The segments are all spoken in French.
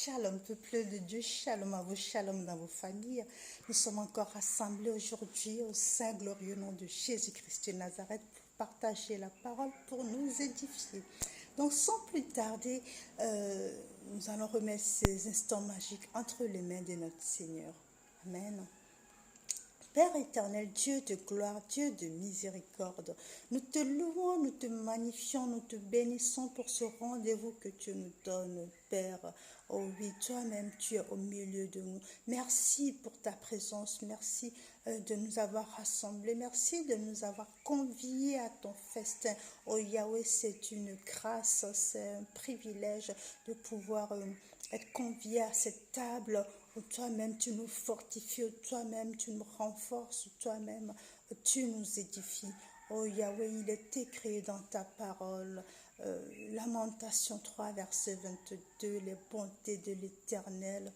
Shalom, peuple de Dieu, shalom à vous, shalom dans vos familles. Nous sommes encore rassemblés aujourd'hui au Saint glorieux nom de Jésus-Christ de Nazareth pour partager la parole, pour nous édifier. Donc sans plus tarder, nous allons remettre ces instants magiques entre les mains de notre Seigneur. Amen. Père éternel, Dieu de gloire, Dieu de miséricorde, nous te louons, nous te magnifions, nous te bénissons pour ce rendez-vous que tu nous donnes, Père. Oh oui, toi-même, tu es au milieu de nous. Merci pour ta présence, merci de nous avoir rassemblés, merci de nous avoir conviés à ton festin. Oh Yahweh, c'est une grâce, c'est un privilège de pouvoir être conviés à cette table où toi-même tu nous fortifies, où toi-même tu nous renforces, où toi-même tu nous édifies. Oh Yahweh, il est écrit dans ta parole, Lamentation 3, verset 22, les bontés de l'Éternel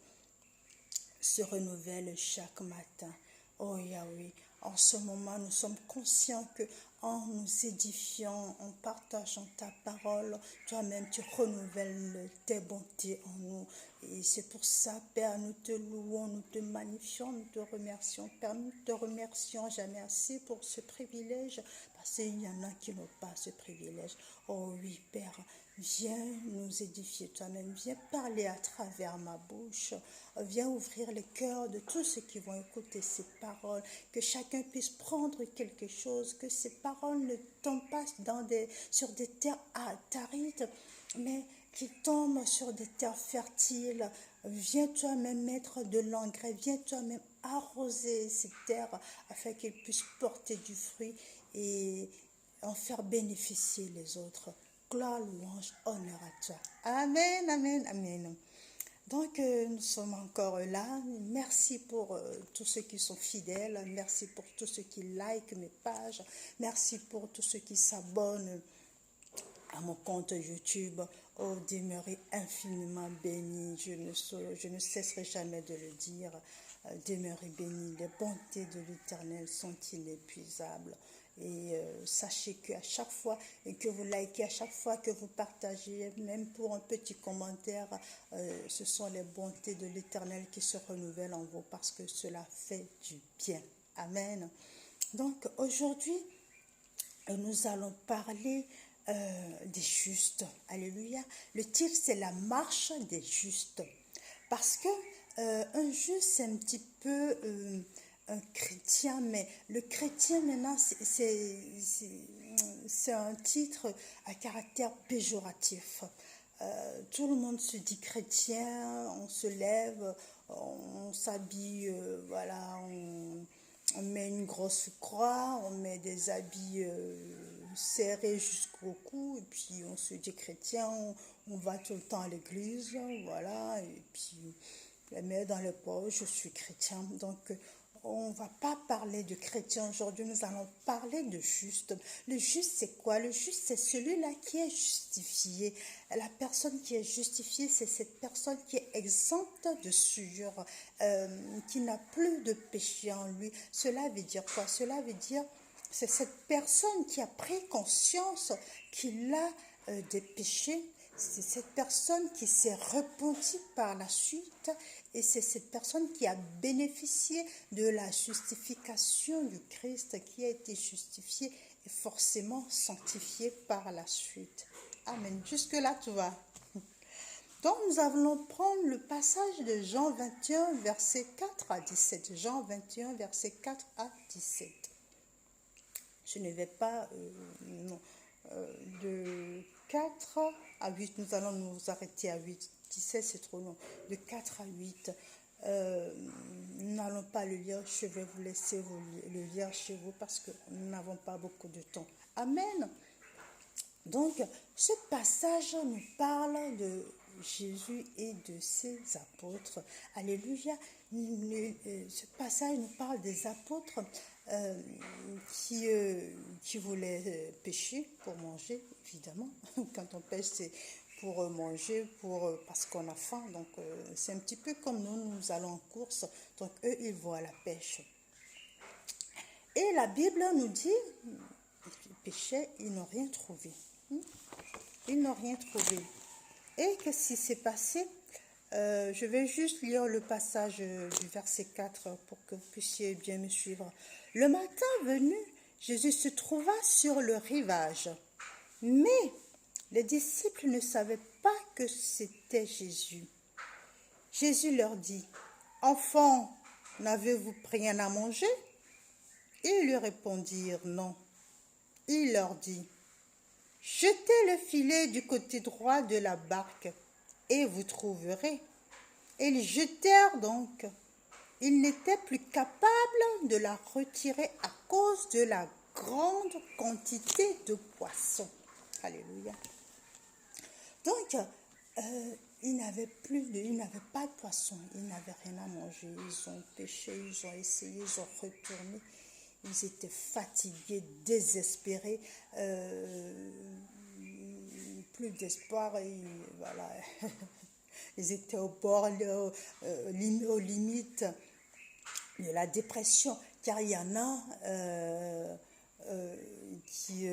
se renouvellent chaque matin. Oh Yahweh, en ce moment, nous sommes conscients que en nous édifiant, en partageant ta parole, toi-même tu renouvelles tes bontés en nous. Et c'est pour ça, Père, nous te louons, nous te magnifions, nous te remercions. Père, nous te remercions jamais assez pour ce privilège, parce qu'il y en a qui n'ont pas ce privilège. Oh oui, Père, viens nous édifier toi-même, viens parler à travers ma bouche, viens ouvrir les cœurs de tous ceux qui vont écouter ces paroles, que chacun puisse prendre quelque chose, que ces paroles ne tombent pas sur des terres arides, mais qui tombent sur des terres fertiles. Viens toi-même mettre de l'engrais, viens toi-même arroser ces terres afin qu'elles puissent porter du fruit et en faire bénéficier les autres. Gloire, louange, honneur à toi. Amen, amen, amen. Donc, nous sommes encore là. Merci pour tous ceux qui sont fidèles. Merci pour tous ceux qui likent mes pages. Merci pour tous ceux qui s'abonnent à mon compte YouTube. Oh, demeurez infiniment bénis. Je ne cesserai jamais de le dire. Demeurez bénis. Les bontés de l'Éternel sont inépuisables. Et sachez qu'à chaque fois que vous likez, à chaque fois que vous partagez, même pour un petit commentaire, ce sont les bontés de l'Éternel qui se renouvellent en vous parce que cela fait du bien. Amen. Donc aujourd'hui, nous allons parler des justes. Alléluia. Le titre, c'est la marche des justes. Parce que un juste, c'est un petit peu un chrétien, mais le chrétien maintenant, c'est un titre à caractère péjoratif. Tout le monde se dit chrétien, on se lève, on s'habille, voilà, on met une grosse croix, on met des habits serrés jusqu'au cou, et puis on se dit chrétien, on va tout le temps à l'église, voilà, et puis les mains dans les poches, je suis chrétien. Donc, on ne va pas parler de chrétien aujourd'hui, nous allons parler de juste. Le juste, c'est quoi? Le juste, c'est celui-là qui est justifié. La personne qui est justifiée, c'est cette personne qui est exempte de souillure, qui n'a plus de péché en lui. Cela veut dire quoi? Cela veut dire c'est cette personne qui a pris conscience qu'il a des péchés. C'est cette personne qui s'est repentie par la suite et c'est cette personne qui a bénéficié de la justification du Christ, qui a été justifié et forcément sanctifié par la suite. Amen. Jusque-là, tout va. Donc, nous allons prendre le passage de Jean 21, verset 4 à 17. Jean 21, verset 4 à 17. Je ne vais pas... de 4 à 8, nous allons nous arrêter à 8. 17, c'est trop long. De 4 à 8, nous n'allons pas le lire. Je vais vous laisser le lire chez vous parce que nous n'avons pas beaucoup de temps. Amen. Donc, ce passage nous parle de Jésus et de ses apôtres. Alléluia. Ce passage nous parle des apôtres qui voulaient pêcher pour manger, évidemment. Quand on pêche, c'est pour manger, parce qu'on a faim. Donc, c'est un petit peu comme nous allons en course. Donc, eux, ils vont à la pêche. Et la Bible nous dit, ils pêchaient, ils n'ont rien trouvé. Ils n'ont rien trouvé. Et qu'est-ce qui s'est passé? Je vais juste lire le passage du verset 4 pour que vous puissiez bien me suivre. Le matin venu, Jésus se trouva sur le rivage, mais les disciples ne savaient pas que c'était Jésus. Jésus leur dit, « Enfants, n'avez-vous rien à manger ?» Ils lui répondirent, « Non. » Il leur dit, « Jetez le filet du côté droit de la barque, et vous trouverez. » Et ils jetèrent donc. Ils n'étaient plus capables de la retirer à cause de la grande quantité de poissons. Alléluia. Donc, ils n'avaient pas de poissons, ils n'avaient rien à manger. Ils ont pêché, ils ont essayé, ils ont retourné. Ils étaient fatigués, désespérés, plus d'espoir, et voilà. Ils étaient au bord, aux limites de la dépression, car il y en a qui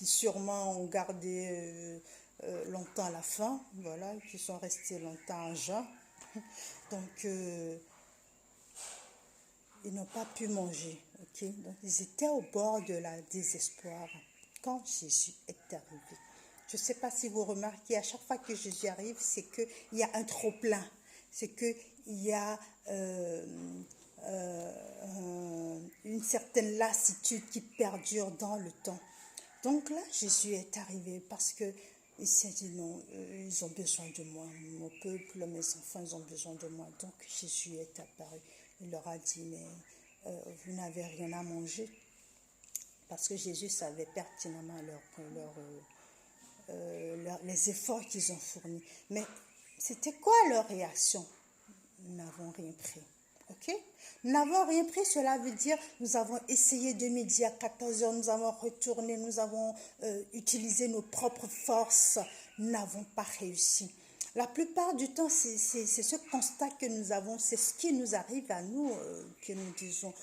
sûrement ont gardé longtemps la faim, voilà, qui sont restés longtemps à jeun. Donc, ils n'ont pas pu manger, ok? Donc, ils étaient au bord de la désespoir quand Jésus est arrivé. Je ne sais pas si vous remarquez, à chaque fois que Jésus arrive, c'est qu'il y a un trop-plein. C'est qu'il y a une certaine lassitude qui perdure dans le temps. Donc là, Jésus est arrivé parce qu'il s'est dit non, ils ont besoin de moi. Mon peuple, mes enfants, ils ont besoin de moi. Donc Jésus est apparu. Il leur a dit, mais vous n'avez rien à manger. Parce que Jésus savait pertinemment les efforts qu'ils ont fournis. Mais c'était quoi leur réaction? Nous n'avons rien pris. Ok? Nous n'avons rien pris, cela veut dire nous avons essayé de midi à 14 heures, nous avons retourné, nous avons utilisé nos propres forces, nous n'avons pas réussi. La plupart du temps, c'est ce constat que nous avons, c'est ce qui nous arrive à nous, que nous disons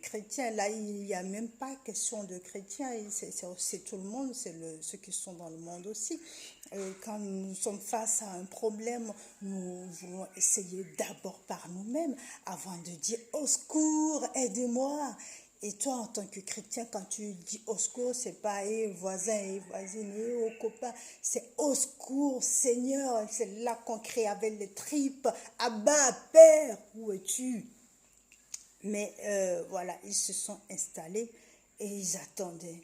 chrétiens. Là, il n'y a même pas question de chrétiens, c'est tout le monde, c'est ceux qui sont dans le monde aussi. Quand nous sommes face à un problème, nous voulons essayer d'abord par nous-mêmes, avant de dire « Au secours, aidez-moi ». Et toi, en tant que chrétien, quand tu dis au secours, c'est pas voisin et voisine, au copain, c'est au secours, Seigneur. C'est là qu'on crie avec les tripes. Abba, Père, où es-tu? Mais voilà, ils se sont installés et ils attendaient.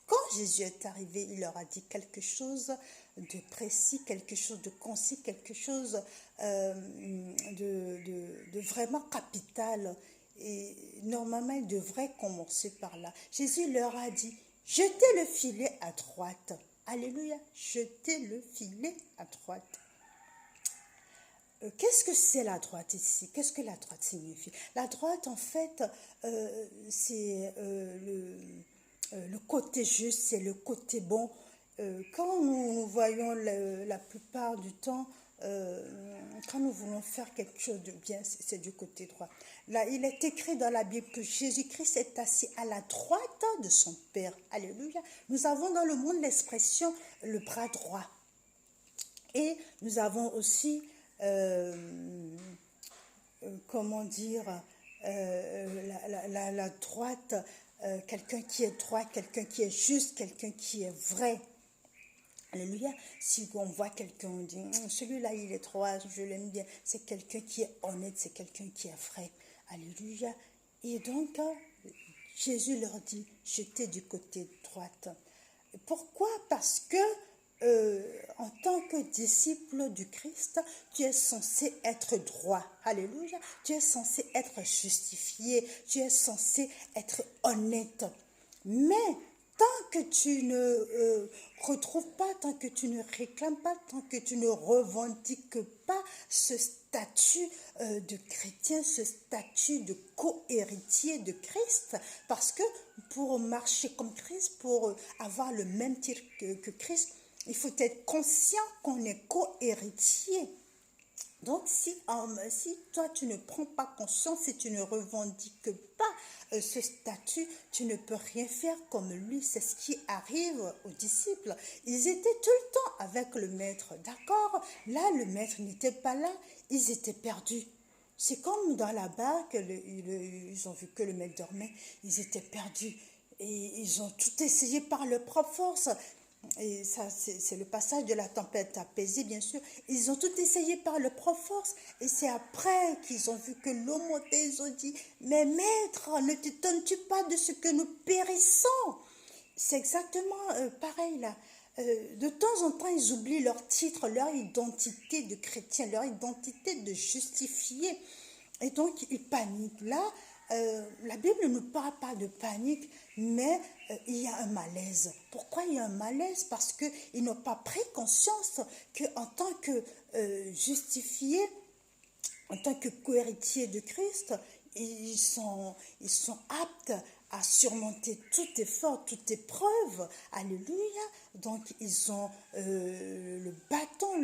Quand Jésus est arrivé, il leur a dit quelque chose de précis, quelque chose de concis, quelque chose de vraiment capital. Et normalement, il devrait commencer par là. Jésus leur a dit, jetez le filet à droite. Alléluia, jetez le filet à droite. Qu'est-ce que c'est la droite ici? Qu'est-ce que la droite signifie? La droite, en fait, c'est le côté juste, c'est le côté bon. Quand nous voyons la plupart du temps, quand nous voulons faire quelque chose de bien, c'est du côté droit. Là, il est écrit dans la Bible que Jésus-Christ est assis à la droite de son Père. Alléluia. Nous avons dans le monde l'expression le bras droit. Et nous avons aussi, comment dire, la droite, quelqu'un qui est droit, quelqu'un qui est juste, quelqu'un qui est vrai. Alléluia. Si on voit quelqu'un, on dit, celui-là, il est droit, je l'aime bien. C'est quelqu'un qui est honnête, c'est quelqu'un qui est vrai. Alléluia. Et donc, Jésus leur dit, jetez du côté droite. Pourquoi? Parce que, en tant que disciple du Christ, tu es censé être droit. Alléluia. Tu es censé être justifié. Tu es censé être honnête. Mais, tant que tu ne retrouves pas, tant que tu ne réclames pas, tant que tu ne revendiques pas ce statut de chrétien, ce statut de co-héritier de Christ, parce que pour marcher comme Christ, pour avoir le même titre que Christ, il faut être conscient qu'on est co-héritier. Donc, si toi, tu ne prends pas conscience, si tu ne revendiques pas ce statut, tu ne peux rien faire comme lui. C'est ce qui arrive aux disciples. Ils étaient tout le temps avec le maître, d'accord? Là, le maître n'était pas là, ils étaient perdus. C'est comme dans la barque, ils ont vu que le maître dormait, ils étaient perdus. Et ils ont tout essayé par leur propre force. Et ça, c'est le passage de la tempête apaisée, bien sûr. Ils ont tout essayé par leur propre force. Et c'est après qu'ils ont vu que l'eau montait. Ils ont dit, mais maître, ne t'étonnes-tu pas de ce que nous périssons? C'est exactement pareil là. De temps en temps, ils oublient leur titre, leur identité de chrétien, leur identité de justifié. Et donc, ils paniquent. Là, la Bible ne nous parle pas de panique, mais il y a un malaise. Pourquoi il y a un malaise? Parce qu'ils n'ont pas pris conscience qu'en tant que justifiés, en tant que co-héritiers de Christ, ils sont aptes à surmonter tout effort, toute épreuve. Alléluia. Donc, ils ont le bâton,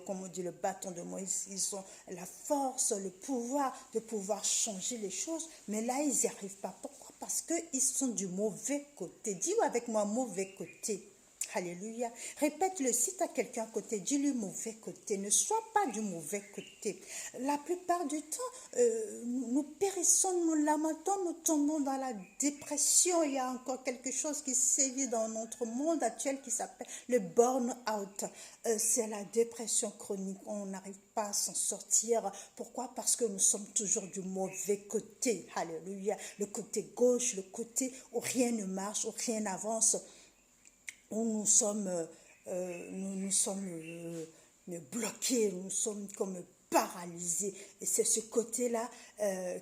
comme on dit, le bâton de Moïse. Ils ont la force, le pouvoir de pouvoir changer les choses. Mais là, ils n'y arrivent pas. Pourquoi? Parce qu'ils sont du mauvais côté. Dis avec moi, mauvais côté. Alléluia. Répète-le, si tu as quelqu'un à côté, dis-lui mauvais côté. Ne sois pas du mauvais côté. La plupart du temps, nous périssons, nous lamentons, nous tombons dans la dépression. Il y a encore quelque chose qui sévit dans notre monde actuel qui s'appelle le burn-out. C'est la dépression chronique. On n'arrive pas à s'en sortir. Pourquoi? Parce que nous sommes toujours du mauvais côté. Alléluia. Le côté gauche, le côté où rien ne marche, où rien n'avance, où nous sommes bloqués, nous sommes comme paralysés. Et c'est ce côté-là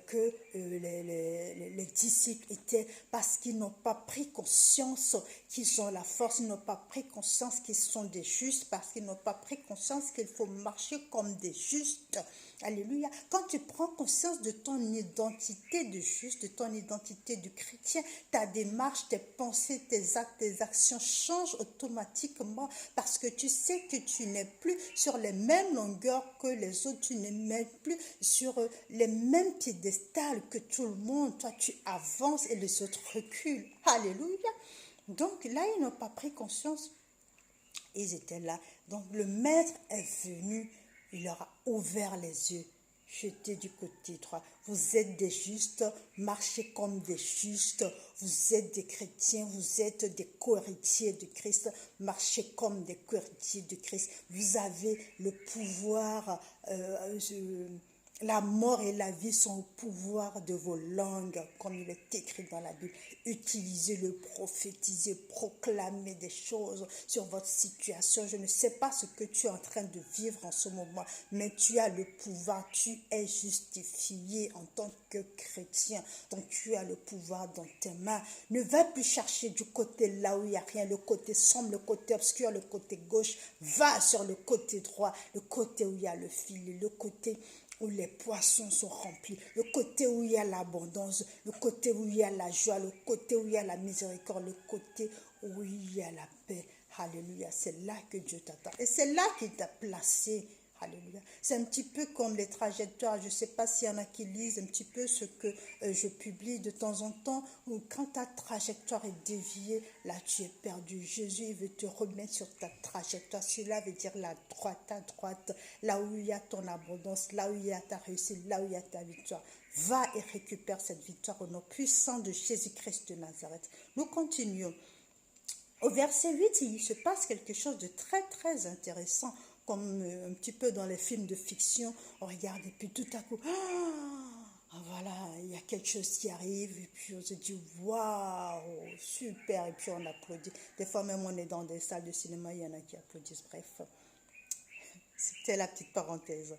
que les disciples étaient, parce qu'ils n'ont pas pris conscience qu'ils ont la force, ils n'ont pas pris conscience qu'ils sont des justes, parce qu'ils n'ont pas pris conscience qu'il faut marcher comme des justes. Alléluia. Quand tu prends conscience de ton identité de juste, de ton identité de chrétien, ta démarche, tes pensées, tes actes, tes actions changent automatiquement parce que tu sais que tu n'es plus sur les mêmes longueurs que les autres, tu n'es même plus sur les mêmes piédestals que tout le monde. Toi, tu avances et les autres reculent. Alléluia. Donc là, ils n'ont pas pris conscience. Ils étaient là. Donc le maître est venu. Il leur a ouvert les yeux. J'étais du côté 3. Vous êtes des justes, marchez comme des justes. Vous êtes des chrétiens, vous êtes des co-héritiers de Christ. Marchez comme des co-héritiers de Christ. Vous avez le pouvoir. La mort et la vie sont au pouvoir de vos langues, comme il est écrit dans la Bible. Utilisez-le, prophétisez, proclamez des choses sur votre situation. Je ne sais pas ce que tu es en train de vivre en ce moment, mais tu as le pouvoir, tu es justifié en tant que chrétien. Donc tu as le pouvoir dans tes mains. Ne va plus chercher du côté là où il n'y a rien, le côté sombre, le côté obscur, le côté gauche. Va sur le côté droit, le côté où il y a le filet, le côté où les poissons sont remplis, le côté où il y a l'abondance, le côté où il y a la joie, le côté où il y a la miséricorde, le côté où il y a la paix. Alléluia, c'est là que Dieu t'attend. Et c'est là qu'il t'a placé. Alléluia. C'est un petit peu comme les trajectoires. Je ne sais pas s'il y en a qui lisent un petit peu ce que je publie de temps en temps. Où quand ta trajectoire est déviée, là tu es perdu. Jésus il veut te remettre sur ta trajectoire. Cela veut dire la droite à droite. Là où il y a ton abondance, là où il y a ta réussite, là où il y a ta victoire. Va et récupère cette victoire au nom puissant de Jésus-Christ de Nazareth. Nous continuons. Au verset 8, il se passe quelque chose de très très intéressant, comme un petit peu dans les films de fiction, on regarde et puis tout à coup, voilà, il y a quelque chose qui arrive et puis on se dit waouh, super, et puis on applaudit. Des fois même on est dans des salles de cinéma, il y en a qui applaudissent, bref, c'était la petite parenthèse.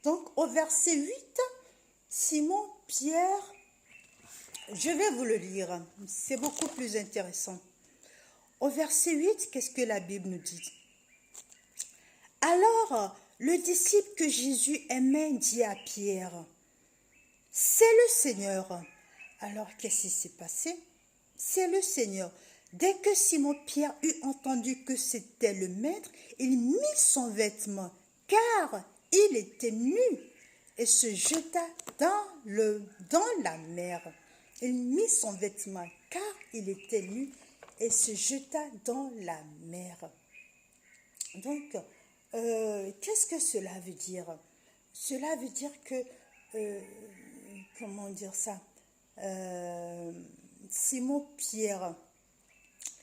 Donc au verset 8, Simon Pierre, je vais vous le lire, c'est beaucoup plus intéressant. Au verset 8, qu'est-ce que la Bible nous dit? Alors, le disciple que Jésus aimait dit à Pierre, « C'est le Seigneur. » Alors, qu'est-ce qui s'est passé? C'est le Seigneur. Dès que Simon-Pierre eut entendu que c'était le Maître, il mit son vêtement, car il était nu et se jeta dans la mer. Il mit son vêtement car il était nu et se jeta dans la mer. Donc, qu'est-ce que cela veut dire? Cela veut dire que, comment dire ça? Simon-Pierre,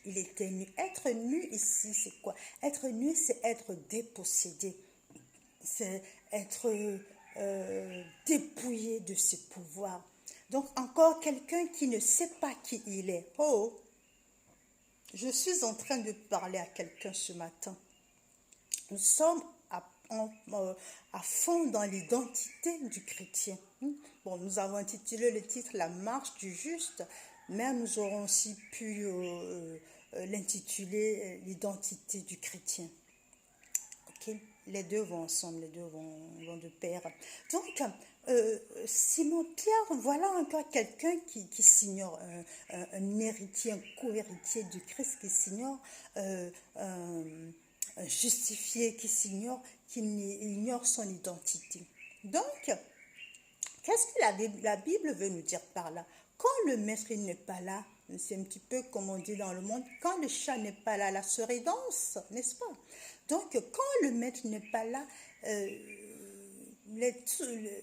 il était nu. Être nu ici, c'est quoi? Être nu, c'est être dépossédé. C'est être dépouillé de ses pouvoirs. Donc, encore quelqu'un qui ne sait pas qui il est. Oh, je suis en train de parler à quelqu'un ce matin. Nous sommes à fond dans l'identité du chrétien. Bon, nous avons intitulé le titre « La marche du juste », mais nous aurons aussi pu l'intituler « L'identité du chrétien ». Okay? Les deux vont ensemble, les deux vont de pair. Donc, Simon-Pierre, voilà encore quelqu'un qui s'ignore, un héritier, un co-héritier du Christ qui s'ignore, un justifié qui s'ignore, qui ignore son identité. Donc, qu'est-ce que la Bible veut nous dire par là? Quand le maître n'est pas là, c'est un petit peu comme on dit dans le monde, quand le chat n'est pas là, la souris danse, n'est-ce pas? Donc, quand le maître n'est pas là,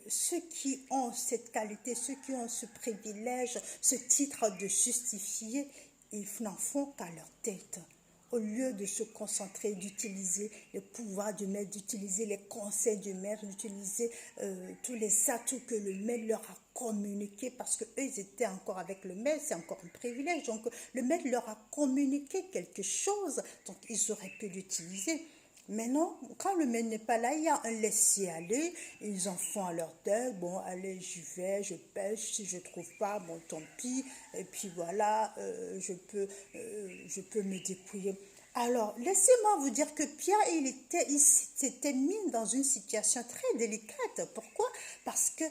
ceux qui ont cette qualité, ceux qui ont ce privilège, ce titre de justifié, ils n'en font qu'à leur tête. Au lieu de se concentrer, d'utiliser les pouvoirs du maître, d'utiliser les conseils du maître, d'utiliser tous les atouts que le maître leur a communiqués, parce qu'eux, ils étaient encore avec le maître, c'est encore un privilège. Donc, le maître leur a communiqué quelque chose, donc ils auraient pu l'utiliser. Mais non, quand le maître n'est pas là, il y a un laisser-aller, ils en font à leur tête, bon, allez, j'y vais, je pêche, si je ne trouve pas, bon, tant pis, et puis voilà, je peux me dépouiller. Alors, laissez-moi vous dire que Pierre, il s'était mis dans une situation très délicate. Pourquoi? Parce que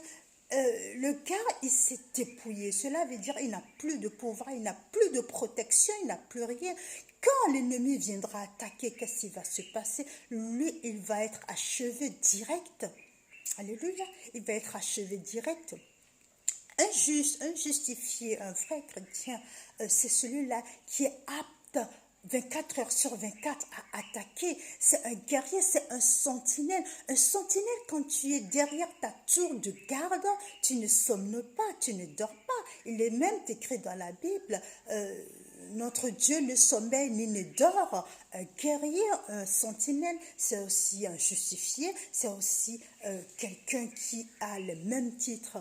le gars, il s'est dépouillé. Cela veut dire qu'il n'a plus de pouvoir, il n'a plus de protection, il n'a plus rien. Quand l'ennemi viendra attaquer, qu'est-ce qui va se passer? Lui, il va être achevé direct. Alléluia. Il va être achevé direct. Un juste, un justifié, un vrai chrétien, c'est celui-là qui est apte 24 heures sur 24 à attaquer. C'est un guerrier, c'est un sentinelle. Un sentinelle, quand tu es derrière ta tour de garde, tu ne sommes pas, tu ne dors pas. Il est même écrit dans la Bible, notre Dieu ne sommeille ni ne dort. Un guerrier, un sentinelle, c'est aussi un justifié, c'est aussi quelqu'un qui a le même titre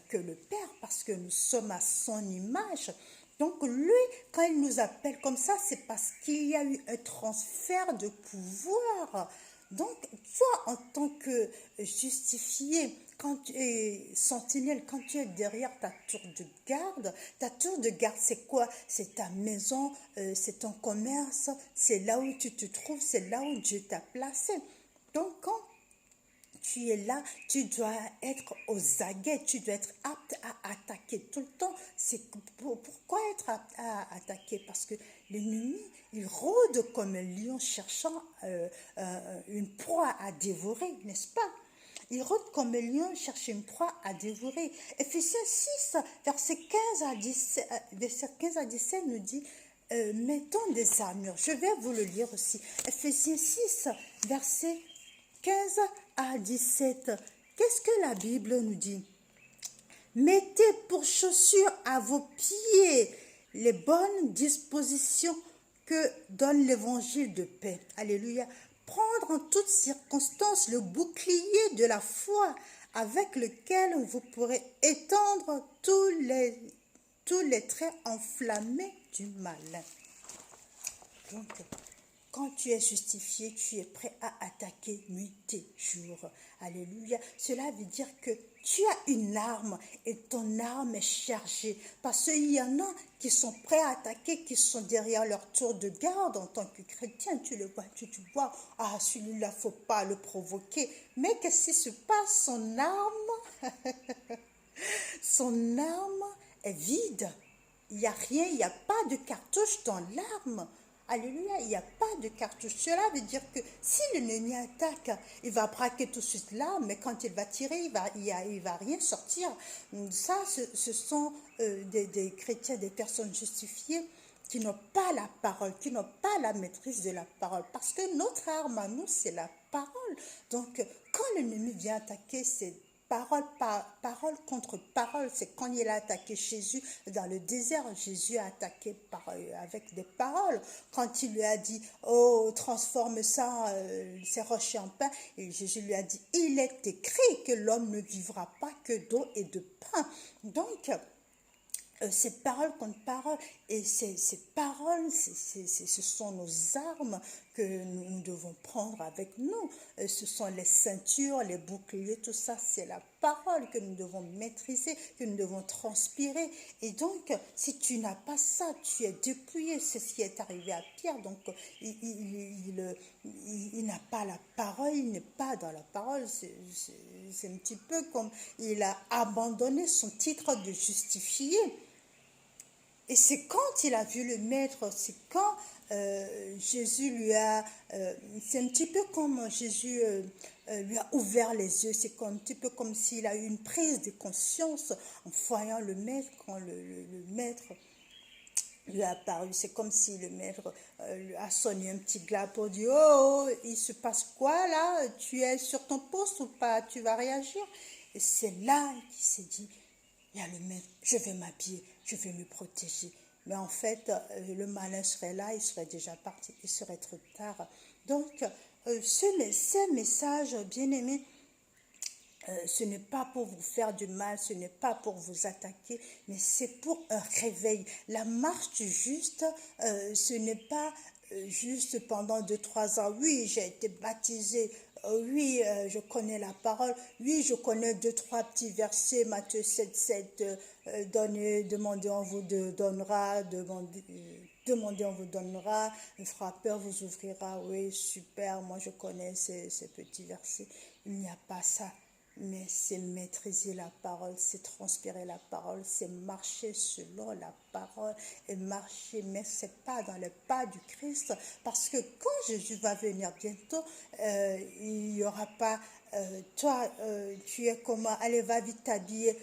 que le Père, parce que nous sommes à son image. Donc lui, quand il nous appelle comme ça, c'est parce qu'il y a eu un transfert de pouvoir. Donc toi, en tant que justifié, quand tu es sentinelle, quand tu es derrière ta tour de garde, c'est quoi? C'est ta maison, c'est ton commerce, c'est là où tu te trouves, c'est là où Dieu t'a placé. Donc quand tu es là, tu dois être aux aguets, tu dois être apte à attaquer tout le temps. Pourquoi être apte à attaquer? Parce que l'ennemi, il rôde comme un lion cherchant une proie à dévorer, n'est-ce pas? Il rôde comme un lion cherchant une proie à dévorer. Ephésiens 6, verset 15 à 17 nous dit mettons des armures. Je vais vous le lire aussi. Ephésiens 6, verset 15 à 17. Qu'est-ce que la Bible nous dit? Mettez pour chaussures à vos pieds les bonnes dispositions que donne l'évangile de paix. Alléluia. Prendre en toutes circonstances le bouclier de la foi avec lequel vous pourrez étendre tous les traits enflammés du mal. Donc, quand tu es justifié, tu es prêt à attaquer nuit et jour. Alléluia. Cela veut dire que tu as une arme et ton arme est chargée. Parce qu'il y en a qui sont prêts à attaquer, qui sont derrière leur tour de garde en tant que chrétien. Tu le vois, tu vois, ah celui-là, il ne faut pas le provoquer. Mais qu'est-ce qui se passe? Son arme est vide. Il n'y a rien, il n'y a pas de cartouche dans l'arme. Alléluia, il n'y a pas de cartouche. Cela veut dire que si l'ennemi attaque, il va braquer tout de suite là, mais quand il va tirer, il va rien sortir. Ça, ce sont des chrétiens, des personnes justifiées qui n'ont pas la parole, qui n'ont pas la maîtrise de la parole. Parce que notre arme à nous, c'est la parole. Donc, quand l'ennemi vient attaquer, c'est parole contre parole. C'est quand il a attaqué Jésus dans le désert. Jésus a attaqué avec des paroles. Quand il lui a dit, oh, transforme ça, ces rochers en pain. Et Jésus lui a dit, il est écrit que l'homme ne vivra pas que d'eau et de pain. Donc, c'est parole contre parole, et ces paroles, ce sont nos armes que nous devons prendre avec nous. Ce sont les ceintures, les boucliers, tout ça, c'est la parole que nous devons maîtriser, que nous devons transpirer. Et donc, si tu n'as pas ça, tu es dépouillé. C'est ce qui est arrivé à Pierre. Donc, il n'a pas la parole, il n'est pas dans la parole. C'est un petit peu comme il a abandonné son titre de justifié. Et c'est quand il a vu le maître, c'est quand Jésus lui a... c'est un petit peu comme Jésus lui a ouvert les yeux, c'est un petit peu comme s'il a eu une prise de conscience en voyant le maître, quand le maître lui a apparu. C'est comme si le maître lui a sonné un petit glas pour dire, oh, il se passe quoi là? Tu es sur ton poste ou pas? Tu vas réagir? Et c'est là qu'il s'est dit, il y a le maître, je vais m'habiller, je vais me protéger. Mais en fait, le malin serait là, il serait déjà parti, il serait trop tard. Donc, ce message, bien-aimé, ce n'est pas pour vous faire du mal, ce n'est pas pour vous attaquer, mais c'est pour un réveil. La marche du juste, ce n'est pas juste pendant 2-3 ans. Oui, j'ai été baptisé. Oui, je connais la parole. Oui, je connais 2-3 petits versets. Matthieu 7, demandez, on vous donnera. Demandez, on vous donnera. Un frappeur vous ouvrira. Oui, super. Moi, je connais ces petits versets. Il n'y a pas ça. Mais c'est maîtriser la parole, c'est transpirer la parole, c'est marcher selon la parole et marcher, mais c'est pas dans les pas du Christ, parce que quand Jésus va venir bientôt, il n'y aura pas, toi, tu es comment, allez, va vite t'habiller,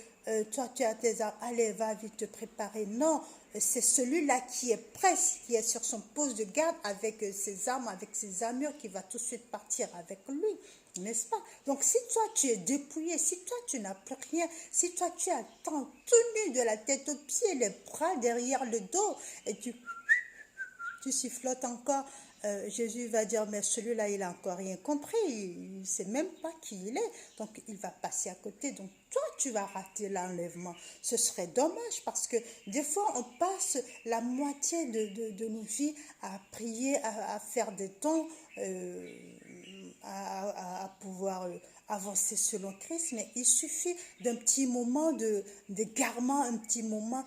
toi, tu as tes armes, allez, va vite te préparer. Non, c'est celui-là qui est prêt, qui est sur son poste de garde avec ses armes, avec ses armures, qui va tout de suite partir avec lui, n'est-ce pas? Donc, si toi, tu es dépouillé, si toi, tu n'as plus rien, si toi, tu attends tout nu de la tête aux pieds, les bras derrière le dos, et tu sifflotes encore, Jésus va dire, mais celui-là, il n'a encore rien compris, il ne sait même pas qui il est, donc il va passer à côté. Donc toi, tu vas rater l'enlèvement. Ce serait dommage parce que des fois, on passe la moitié de nos vies à prier, à faire des dons, à pouvoir avancer selon Christ, mais il suffit d'un petit moment d'égarement, un petit moment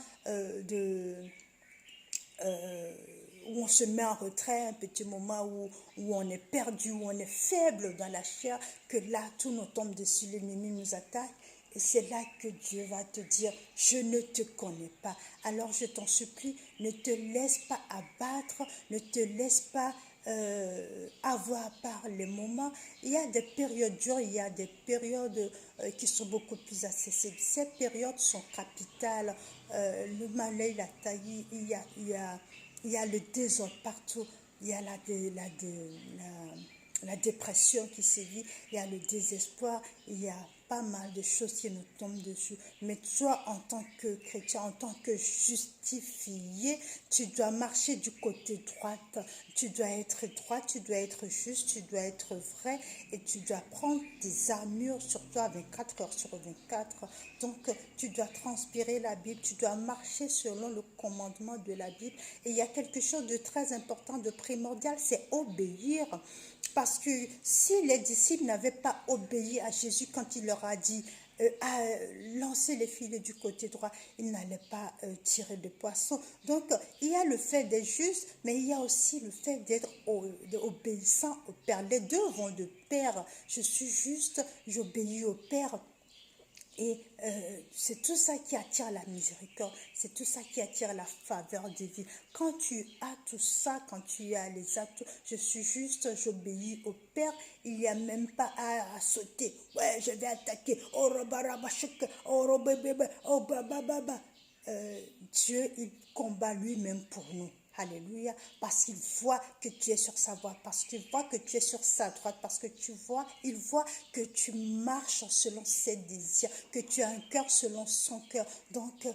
où on se met en retrait, un petit moment où on est perdu, où on est faible dans la chair, que là, tout nous tombe dessus, l'ennemi nous attaque. Et c'est là que Dieu va te dire, je ne te connais pas. Alors je t'en supplie, ne te laisse pas abattre, ne te laisse pas avoir par les moments. Il y a des périodes dures, il y a des périodes qui sont beaucoup plus accessibles. Ces périodes sont capitales. Le malin, il a taillé, il y a le désordre partout, il y a la dépression qui sévit, il y a le désespoir, il y a pas mal de choses qui nous tombent dessus. Mais toi, en tant que chrétien, en tant que justifié, tu dois marcher du côté droit. Tu dois être droit, tu dois être juste, tu dois être vrai et tu dois prendre des armures sur toi 24 heures sur 24. Donc, tu dois transpirer la Bible, tu dois marcher selon le commandement de la Bible. Et il y a quelque chose de très important, de primordial, c'est obéir. Parce que si les disciples n'avaient pas obéi à Jésus quand il leur a dit à lancer les filets du côté droit, ils n'allaient pas tirer de poisson. Donc, il y a le fait d'être juste, mais il y a aussi le fait d'être obéissant au Père. Les deux vont de pair. Je suis juste, j'obéis au Père. Et c'est tout ça qui attire la miséricorde, c'est tout ça qui attire la faveur divine. Quand tu as tout ça, quand tu as les atouts, je suis juste, j'obéis au Père, il n'y a même pas à sauter. Ouais, je vais attaquer. Dieu, il combat lui-même pour nous. Alléluia, parce qu'il voit que tu es sur sa voie, parce qu'il voit que tu es sur sa droite, parce que il voit que tu marches selon ses désirs, que tu as un cœur selon son cœur. Donc,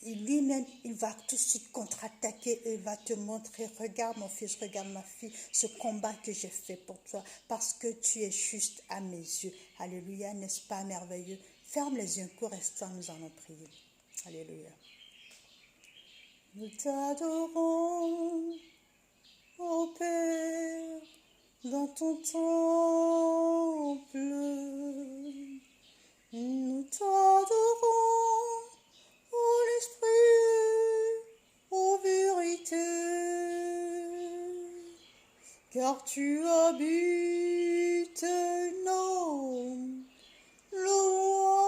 lui-même, il va tout de suite contre-attaquer et il va te montrer, regarde mon fils, regarde ma fille, ce combat que j'ai fait pour toi, parce que tu es juste à mes yeux. Alléluia, n'est-ce pas merveilleux? Ferme les yeux, court restant, nous allons prier. Alléluia. Nous t'adorons, ô Père, dans ton temple. Nous t'adorons, ô l'Esprit, ô vérité, car tu habites nos louanges.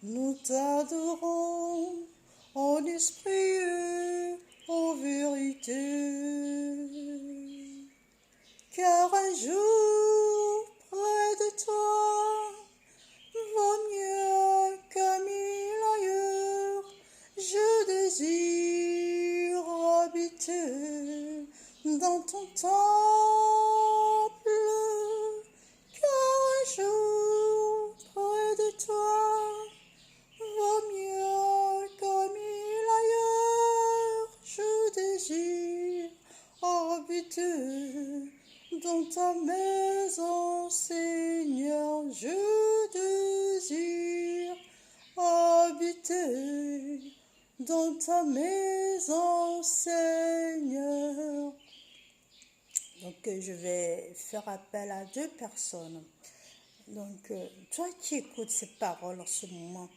Nous t'adorons, en esprit, en vérité, car un jour près de toi vaut mieux que mille ailleurs. Je désire habiter dans ton temple, car un jour près de toi vaut mieux que mille ailleurs. Je désire habiter dans ta maison, Seigneur. Je désire habiter dans ta maison, Seigneur. Donc, je vais faire appel à deux personnes. Donc, toi qui écoutes ces paroles en ce moment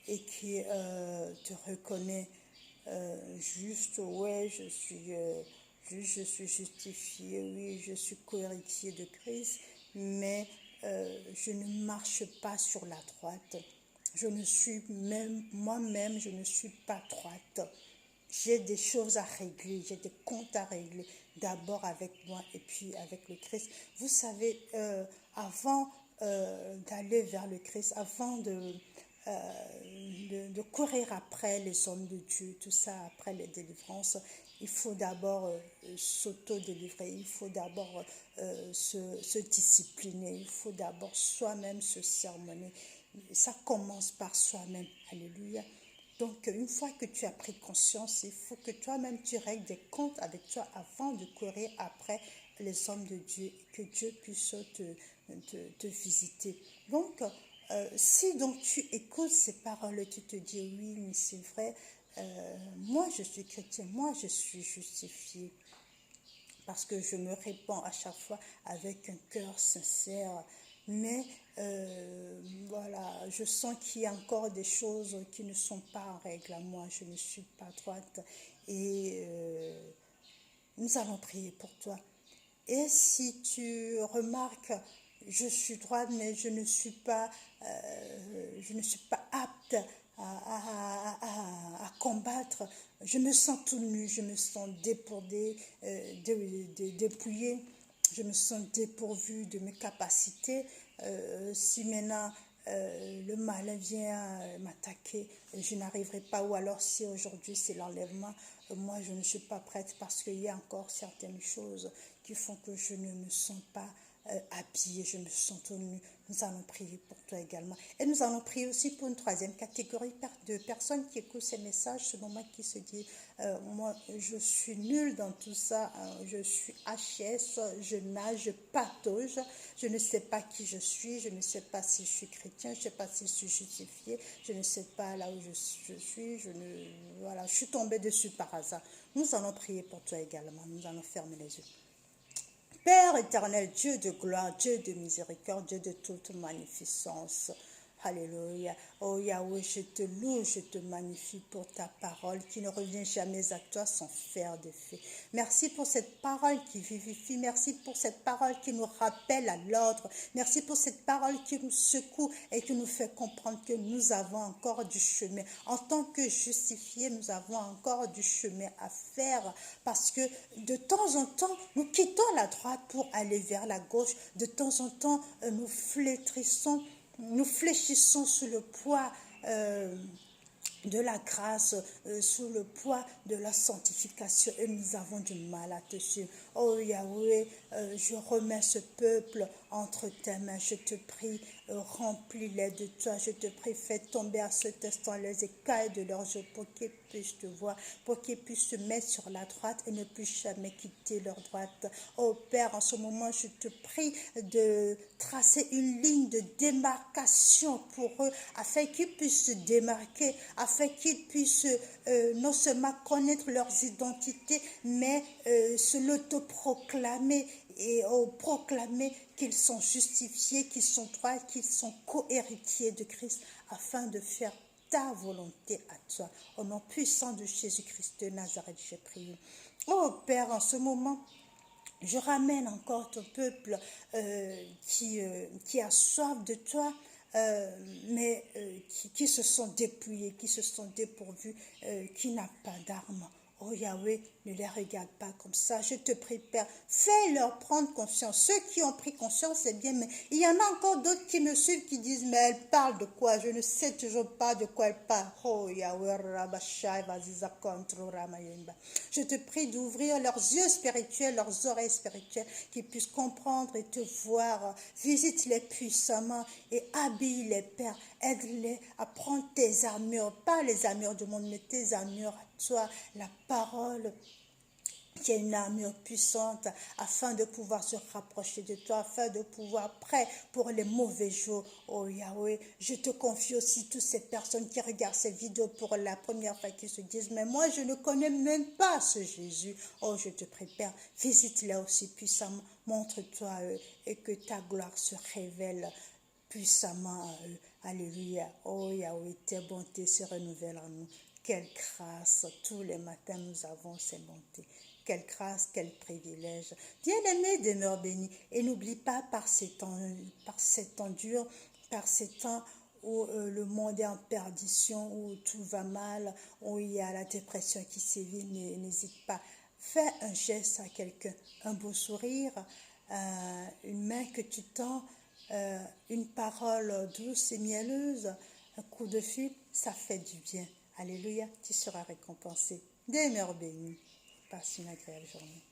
et qui te reconnais juste, ouais, je suis justifié, oui, je suis co-héritier de Christ, mais je ne marche pas sur la droite. Je ne suis même, moi-même, je ne suis pas droite. J'ai des choses à régler, j'ai des comptes à régler, d'abord avec moi et puis avec le Christ. Vous savez, avant d'aller vers le Christ, avant de courir après les hommes de Dieu, tout ça, après les délivrances, il faut d'abord s'auto-délivrer, il faut d'abord se discipliner, il faut d'abord soi-même se sermonner. Ça commence par soi-même. Alléluia. Donc, une fois que tu as pris conscience, il faut que toi-même tu règles des comptes avec toi avant de courir après les hommes de Dieu et que Dieu puisse te visiter. Donc, si donc tu écoutes ces paroles et tu te dis oui, mais c'est vrai, moi je suis chrétien, moi je suis justifié parce que je me répands à chaque fois avec un cœur sincère. Mais voilà, je sens qu'il y a encore des choses qui ne sont pas en règle à moi. Je ne suis pas droite. Et nous allons prier pour toi. Et si tu remarques, je suis droite, mais je ne suis pas apte à combattre. Je me sens tout nu, je me sens dépouillée, je me sens dépourvue de mes capacités. Si maintenant le mal vient m'attaquer, je n'arriverai pas. Ou alors si aujourd'hui c'est l'enlèvement, moi je ne suis pas prête parce qu'il y a encore certaines choses qui font que je ne me sens pas habillée, je me sens tout nu. Nous allons prier pour toi également. Et nous allons prier aussi pour une troisième catégorie de personnes qui écoutent ces messages, ce moment qui se dit, moi je suis nulle dans tout ça, je suis HS, je nage, je patauge, je ne sais pas qui je suis, je ne sais pas si je suis chrétien, je ne sais pas si je suis justifié, je ne sais pas là où je suis, voilà, je suis tombée dessus par hasard. Nous allons prier pour toi également, nous allons fermer les yeux. Père éternel, Dieu de gloire, Dieu de miséricorde, Dieu de toute magnificence. Alléluia. Oh Yahweh, je te loue, je te magnifie pour ta parole qui ne revient jamais à toi sans faire d'effet. Merci pour cette parole qui vivifie. Merci pour cette parole qui nous rappelle à l'ordre. Merci pour cette parole qui nous secoue et qui nous fait comprendre que nous avons encore du chemin. En tant que justifiés, nous avons encore du chemin à faire parce que de temps en temps, nous quittons la droite pour aller vers la gauche. De temps en temps, nous flétrissons. Nous fléchissons sous le poids de la grâce, sous le poids de la sanctification et nous avons du mal à te suivre. Oh Yahweh, je remets ce peuple entre tes mains, je te prie, remplis-les de toi, je te prie, fais tomber à cet instant les écailles de leurs yeux pour qu'ils puissent te voir, pour qu'ils puissent se mettre sur la droite et ne puissent jamais quitter leur droite. Oh Père, en ce moment, je te prie de tracer une ligne de démarcation pour eux, afin qu'ils puissent se démarquer, afin qu'ils puissent non seulement connaître leurs identités, mais se l'autoproclamer et proclamer qu'ils sont justifiés, qu'ils sont droits, qu'ils sont co-héritiers de Christ, afin de faire ta volonté à toi. Au nom puissant de Jésus-Christ de Nazareth, j'ai prié. Oh Père, en ce moment, je ramène encore ton peuple qui a soif de toi, mais qui se sont dépouillés, qui se sont dépourvus, qui n'a pas d'armes. Oh Yahweh, ne les regarde pas comme ça. Je te prie, Père, fais-leur prendre conscience. Ceux qui ont pris conscience, c'est bien, mais il y en a encore d'autres qui me suivent, qui disent, mais elle parle de quoi? Je ne sais toujours pas de quoi elle parle. Oh Yahweh, je te prie d'ouvrir leurs yeux spirituels, leurs oreilles spirituelles, qu'ils puissent comprendre et te voir. Visite-les puissamment et habille-les, Père. Aide-les à prendre tes armures, pas les armures du monde, mais tes armures à toi, la parole qui est une armure puissante afin de pouvoir se rapprocher de toi, afin de pouvoir prêt pour les mauvais jours. Oh Yahweh, je te confie aussi toutes ces personnes qui regardent ces vidéos pour la première fois, qui se disent, mais moi je ne connais même pas ce Jésus. Oh, je te prie, Père, visite-les aussi puissamment, montre-toi à eux et que ta gloire se révèle puissamment à eux. Alléluia. Oh Yahweh, tes bontés se renouvellent en nous. Quelle grâce, tous les matins nous avons ces bontés. Quelle grâce, quel privilège. Bien-aimé, demeure béni. Et n'oublie pas par ces temps durs, par ces temps où le monde est en perdition, où tout va mal, où il y a la dépression qui sévit, n'hésite pas. Fais un geste à quelqu'un, un beau sourire, une main que tu tends, une parole douce et mielleuse, un coup de fil, ça fait du bien. Alléluia, tu seras récompensé. Demeure béni. Passe une agréable journée.